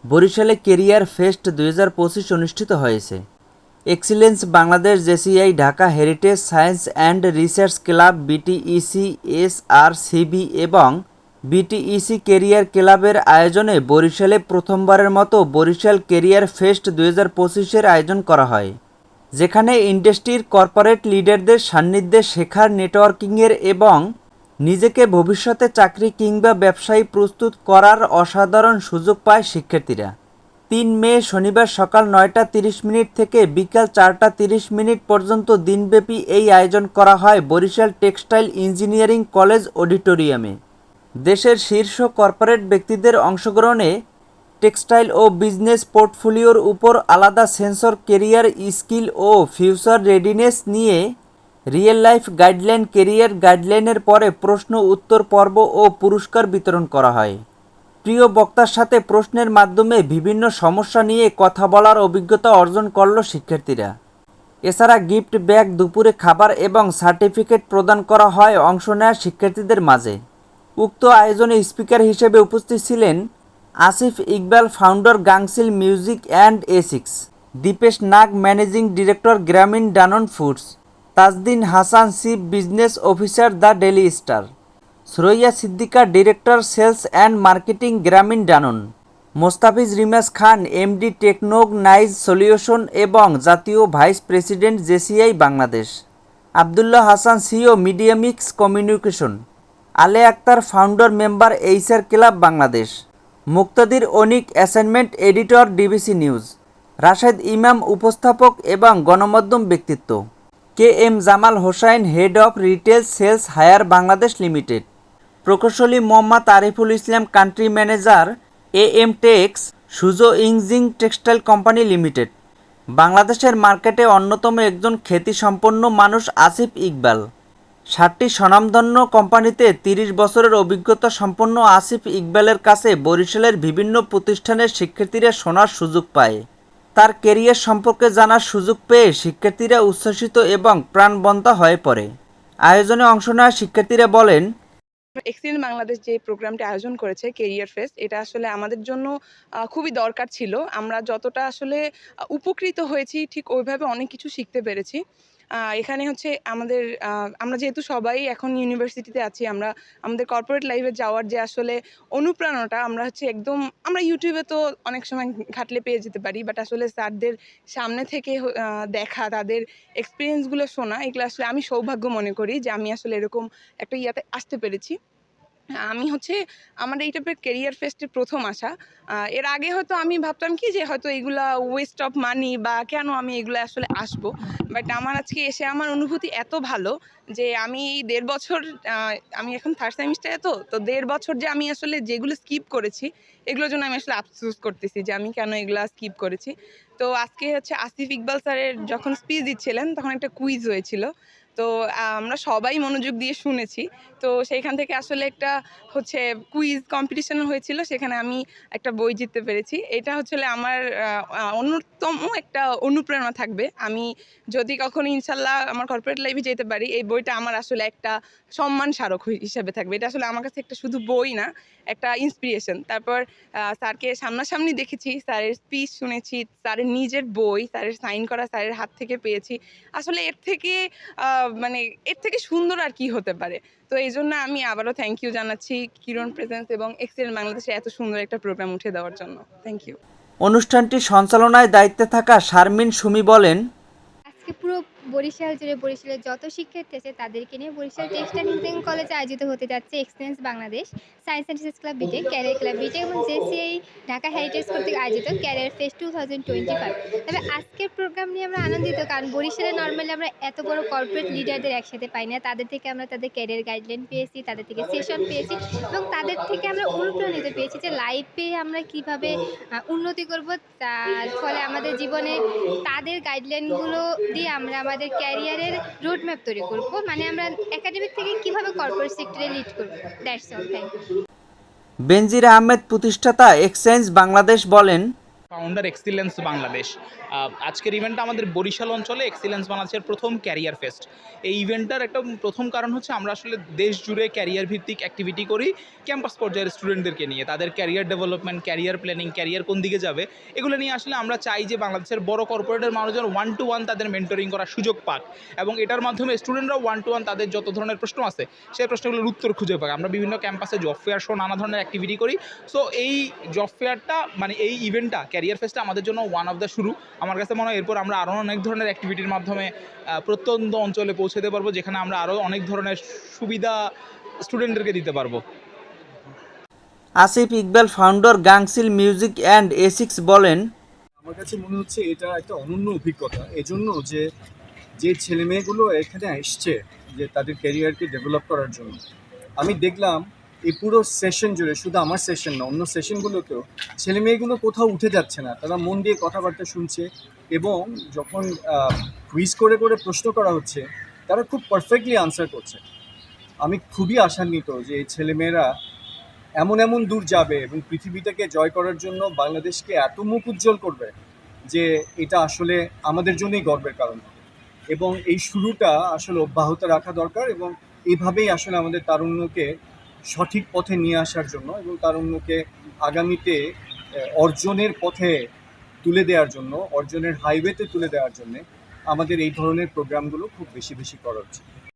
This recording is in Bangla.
বরিশালে কেরিয়ার ফেস্ট 2025 অনুষ্ঠিত হয়েছে। Excellence Bangladesh, JCI, Dhaka heritage science and research club, BTEC, SRCB এবং বিটিইসি কেরিয়ার ক্লাবের আয়োজনে বরিশালে প্রথমবারের মতো বরিশাল কেরিয়ার ফেস্ট 2025-এর আয়োজন করা হয়, যেখানে ইন্ডাস্ট্রির কর্পোরেট লিডারদের সান্নিধ্যে শেখার, নেটওয়ার্কিংয়ের এবং নিজেকে ভবিষ্যতে চাকরি কিংবা ব্যবসায় প্রস্তুত করার অসাধারণ সুযোগ পায় শিক্ষার্থীরা। 3 মে শনিবার সকাল 9টা 30 মিনিট থেকে বিকাল 4টা 30 মিনিট পর্যন্ত দিনব্যাপী এই আয়োজন করা হয় বরিশাল টেক্সটাইল ইঞ্জিনিয়ারিং কলেজ অডিটোরিয়ামে। দেশের শীর্ষ কর্পোরেট ব্যক্তিদের অংশগ্রহণে টেক্সটাইল ও বিজনেস পোর্টফোলিওর উপর আলাদা সেন্সর, কেরিয়ার স্কিল ও ফিউচার রেডিনেস নিয়ে রিয়েল লাইফ গাইডলাইন, কেরিয়ার গাইডলাইনের পরে প্রশ্ন উত্তর পর্ব ও পুরস্কার বিতরণ করা হয়। প্রিয় বক্তার সাথে প্রশ্নের মাধ্যমে বিভিন্ন সমস্যা নিয়ে কথা বলার অভিজ্ঞতা অর্জন করল শিক্ষার্থীরা। এছাড়া গিফট ব্যাগ, দুপুরে খাবার এবং সার্টিফিকেট প্রদান করা হয় অংশ নেওয়া শিক্ষার্থীদের মাঝে। উক্ত আয়োজনে স্পিকার হিসেবে উপস্থিত ছিলেন Asif Iqbal, founder, Gangsil music and এসিক্স; Dipesh Nag, managing director, Grameen Danone foods; Tajdin Hasan, chief business officer, the Daily Star; Suraiya Siddika, director, sales and marketing, Grameen Danone; Mostafiz Rimaz Khan, MD, Technognize solution এবং জাতীয় vice president, JCI Bangladesh; Abdullah Hasan, CEO, Mediamix communication; Ale Akhtar, founder member, HR club Bangladesh; Muktadir Anik, assignment editor, DBC news; Rashed Imam, উপস্থাপক এবং গণমাধ্যম ব্যক্তিত্ব; কে M Jamal Hossain, head of retail sales, Haier Bangladesh limited; প্রকৌশলী Mohammad Ariful Islam, country manager, AM Tex, Suzhou ইঞ্জিং টেক্সটাইল কোম্পানি লিমিটেড। বাংলাদেশের মার্কেটে অন্যতম একজন খ্যাতিসম্পন্ন মানুষ আসিফ ইকবাল। 7টি স্বনামধন্য কোম্পানিতে 30 বছরের অভিজ্ঞতা সম্পন্ন আসিফ ইকবালের কাছে বরিশালের বিভিন্ন প্রতিষ্ঠানের শিক্ষার্থীরা শোনার সুযোগ পায়। তার কেরিয়ার সম্পর্কে জানার সুযোগ পেয়ে শিক্ষার্থীরা উচ্ছ্বসিত এবং প্রাণবন্ত হয়ে পড়ে। আয়োজনে অংশ নেওয়া শিক্ষার্থীরা বলেন, এক্সিলেন্স বাংলাদেশ যে প্রোগ্রামটি আয়োজন করেছে কেরিয়ার ফেস্ট, এটা আসলে আমাদের জন্য খুবই দরকার ছিল। আমরা যতটা আসলে উপকৃত হয়েছি, ঠিক ওইভাবে অনেক কিছু শিখতে পেরেছি। এখানে হচ্ছে আমরা যেহেতু সবাই এখন ইউনিভার্সিটিতে আছি, আমরা আমাদের কর্পোরেট লাইফে যাওয়ার যে আসলে অনুপ্রেরণাটা আমরা হচ্ছে আমরা ইউটিউবে তো অনেক সময় ঘাটলে পেয়ে যেতে পারি, বাট আসলে স্যারদের সামনে থেকে দেখা, তাদের এক্সপিরিয়েন্সগুলো শোনা, এগুলো আসলে আমি সৌভাগ্য মনে করি যে আমি আসলে এরকম একটা ইয়াতে আসতে পেরেছি। আমি হচ্ছে আমার এই টাইপের কেরিয়ার ফেস্টে প্রথম আসা। এর আগে হয়তো আমি ভাবতাম কি যে হয়তো এগুলা ওয়েস্ট অফ মানি বা কেন আমি এগুলো আসলে আসবো, বাট আমার আজকে এসে আমার অনুভূতি এত ভালো যে আমি 1.5 বছর, আমি এখন থার্ড সেমিস্টারে, তো 1.5 বছর যে আমি আসলে যেগুলো স্কিপ করেছি, এগুলোর জন্য আমি আসলে আফসোস করতেছি যে আমি কেন এগুলা স্কিপ করেছি। তো আজকে হচ্ছে আসিফ ইকবাল স্যারের যখন স্পিচ দিচ্ছিলেন তখন একটা কুইজ হয়েছিল। তো আমরা সবাই মনোযোগ দিয়ে শুনেছি। তো সেইখান থেকে আসলে একটা হচ্ছে কুইজ কম্পিটিশন হয়েছিল, সেখানে আমি একটা বই জিততে পেরেছি। এটা হচ্ছে আমার অন্যতম একটা অনুপ্রেরণা থাকবে। আমি যদি কখনো ইনশাল্লাহ আমার কর্পোরেট লাইফে যেতে পারি, এই বইটা আমার আসলে একটা সম্মান স্মারক হিসেবে থাকবে। এটা আসলে আমার কাছে একটা শুধু বই না, একটা ইন্সপিরেশন। তারপর স্যারকে সামনাসামনি দেখেছি, স্যারের স্পিচ শুনেছি, স্যারের নিজের বই, স্যারের সাইন করা স্যারের হাত থেকে পেয়েছি। আসলে এর থেকে সুন্দর আর কি হতে পারে। তো এই জন্য আমি আবারও থ্যাংক ইউ জানাচ্ছি কিরণ প্রেজেন্স এবং এক্সিলেন্স বাংলাদেশে এত সুন্দর একটা প্রোগ্রাম উঠে দেওয়ার জন্য। Thank you. অনুষ্ঠানটি সঞ্চালনায় দায়িত্বে থাকা শারমিন সুমি বলেন, আজকে পুরো বরিশাল জুড়ে বরিশালের যত শিক্ষার্থী আছে তাদেরকে নিয়ে বরিশাল টেক্সটাইল ইঞ্জিনিয়ারিং কলেজে আয়োজিত হতে যাচ্ছে excellence Bangladesh science and research club BTech, career club BTech এবং জেসিআই ঢাকা হেরিটেজ কর্তৃক আয়োজিত ক্যারিয়ার ফেস্ট 2025। তবে আজকের প্রোগ্রাম নিয়ে আমরা আনন্দিত, কারণ বরিশালে নর্মালি আমরা এত বড় কর্পোরেট লিডারদের একসাথে পাই না। তাদের থেকে আমরা তাদের ক্যারিয়ার গাইডলাইন পেয়েছি, তাদের থেকে সেশন পেয়েছি এবং তাদের থেকে আমরা অনুপ্রাণিত পেয়েছি যে লাইফে আমরা কিভাবে উন্নতি করব। তার ফলে আমাদের জীবনে তাদের গাইডলাইনগুলো দিয়ে আমরা আমাদের ক্যারিয়ারের রোড ম্যাপ তৈরি করব, মানে আমরা একাডেমিক থেকে কিভাবে কর্পোরেট সেক্টরে লিড করব। That's all, thank you. Benazir Ahmed, প্রতিষ্ঠাতা এক্সচেঞ্জ বাংলাদেশ বলেন, ফাউন্ডার এক্সিলেন্স বাংলাদেশ। আজকের ইভেন্টটা আমাদের বরিশাল অঞ্চলে এক্সিলেন্স বাংলাদেশের প্রথম ক্যারিয়ার ফেস্ট। এই ইভেন্টটার একটা প্রথম কারণ হচ্ছে আমরা আসলে দেশ জুড়ে ক্যারিয়ার ভিত্তিক অ্যাক্টিভিটি করি ক্যাম্পাস পর্যায়ের স্টুডেন্টদেরকে নিয়ে, তাদের career development, career planning, career কোন দিকে যাবে এগুলো নিয়ে আসলে আমরা চাই যে বাংলাদেশের বড় কর্পোরেটের মানুষজন 1-to-1 তাদের মেন্টরিং করার সুযোগ পাক এবং এটার মাধ্যমে স্টুডেন্টরাও 1-to-1 তাদের যত ধরনের প্রশ্ন আছে সেই প্রশ্নগুলোর উত্তর খুঁজে পাক। আমরা বিভিন্ন ক্যাম্পাসে জব ফেয়ার সহ নানা ধরনের অ্যাক্টিভিটি করি। সো এই জব ফেয়ারটা মানে এই ইভেন্টটা ক্যারিয়ার ফেস্টটা আমাদের জন্য ওয়ান অফ দ্য শুরু। আমার কাছে মনে হয় এরপর আমরা আরও অনেক ধরনের অ্যাক্টিভিটির মাধ্যমে প্রত্যন্ত অঞ্চলে পৌঁছে দিতে পারবো, যেখানে আমরা আরও অনেক ধরনের সুবিধা স্টুডেন্টদেরকে দিতে পারবো। Asif Iqbal, founder Gangchil music and এসিক্স বলেন, আমার কাছে মনে হচ্ছে এটা একটা অনন্য অভিজ্ঞতা, এজন্য যে যে ছেলেমেয়েগুলো এখানে এসছে যে তাদের ক্যারিয়ারকে ডেভেলপ করার জন্য, আমি দেখলাম এই পুরো সেশন জুড়ে, শুধু আমার সেশন না অন্য সেশনগুলোতেও ছেলেমেয়েগুলো কোথাও উঠে যাচ্ছে না, তারা মন দিয়ে কথাবার্তা শুনছে এবং যখন কুইজ করে করে প্রশ্ন করা হচ্ছে তারা খুব পারফেক্টলি আনসার করছে। আমি খুবই আশান্বিত যে এই ছেলেমেয়েরা এমন এমন দূর যাবে এবং পৃথিবীটাকে জয় করার জন্য বাংলাদেশকে এত মুখ উজ্জ্বল করবে যে এটা আসলে আমাদের জন্যই গর্বের কারণ। এবং এই শুরুটা আসলে অব্যাহত রাখা দরকার এবং এইভাবেই আসলে আমাদের তারুণ্যকে সঠিক পথে নিয়ে আসার জন্য এবং তারুণ্যকে আগামীতে অর্জনের পথে তুলে দেওয়ার জন্য, অর্জনের হাইওয়েতে তুলে দেওয়ার জন্য আমাদের এই ধরনের প্রোগ্রামগুলো খুব বেশি বেশি করা উচিত।